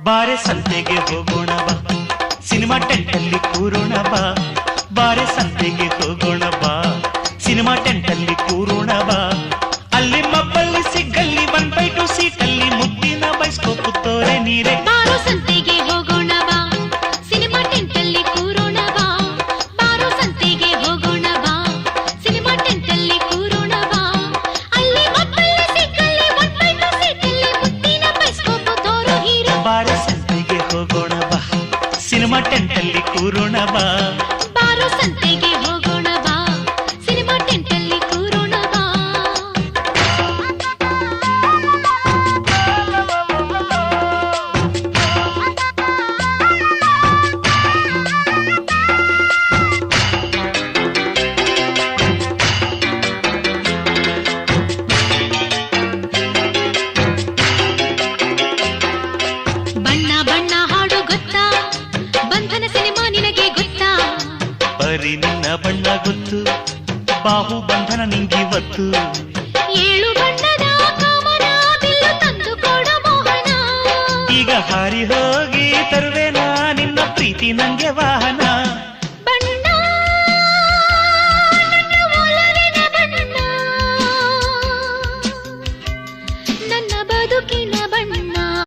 ಬಾರೆ ಸಂತೆಗೆ ಹೋಗೋಣ ಬಾ, ಸಿನಿಮಾ ಟೆಂಟಲ್ಲಿ ಕೂರೋಣ ಬಾ. ಬಾರೆ ಸಂತೆಗೆ ಹೋಗೋಣ ಬಾ, ಸಿನಿಮಾ ಟೆಂಟಲ್ಲಿ ಕೂರೋಣ ಬಾ. ಅಲ್ಲಿ ಮಬ್ಬಲ್ಲಿ ಸಿಗ್ಗಲ್ಲಿ 1/2 ಸೀಟಲ್ಲಿ ಮುದ್ದಿನ ಬೈಸ್ಕೋಪು ತೋರೆ ನೀರೆ. ಬಾರೋ ಸಂತೆಗೆ ಹೋಗೋಣ ಬಾ, ಸಿನಿಮಾ ಟೆಂಟಲ್ಲಿ ಕೂರೋಣ ಬಾ. ಬಾರೋ ಸಂತೆಗೆ ಹೋಗೋಣ ಬಾ, ಸಿನಿಮಾ ಟೆಂಟಲ್ಲಿ ಕೂರೋಣ ಬಾ. ಅಲ್ಲಿ ಮಬ್ಬಲ್ಲಿ ಸಿಗ್ಗಲ್ಲಿ 1/2 ಸೀಟಲ್ಲಿ ಮುದ್ದಿನ ಬೈಸ್ಕೋಪು ತೋರೋ ಹೀರೋ. ಬಾರೆ ಸಂತೆಗೆ ಹೋಗೋಣ ಬಾ, ಸಿನಿಮಾ ಟೆಂಟಲ್ಲಿ ಕೂರೋಣ ಬಾ. ಬಾರೋ ಸಂತೆಗೆ ಹೋಗೋಣ ಬಾ, ಸಿನಿಮಾ ಟೆಂಟಲ್ಲಿ ಕೂರೋಣ ಬಾ. ಬಣ್ಣ ಬಣ್ಣ ಹಾಡು ಗೊತ್ತಾ, ಬಂಧನ ಸಿನಿಮಾ ನಿನಗೆ ಗೊತ್ತಾ? ಬರೀ ನಿನ್ನ ಬಣ್ಣ ಗೊತ್ತು, ಬಾಹು ಬಂಧನ ನಿಂಗಿವತ್ತು. 7 ಬಣ್ಣದ ಕಾಮನ ಬಿಲ್ಲು ತಂದು ಕೊಡ ಮೋಹನ. ಈಗ ಹಾರಿ ಹೋಗಿ ತರುವೆನಾ ನಿನ್ನ ಪ್ರೀತಿ ನಂಗೆ ವಾಹನ.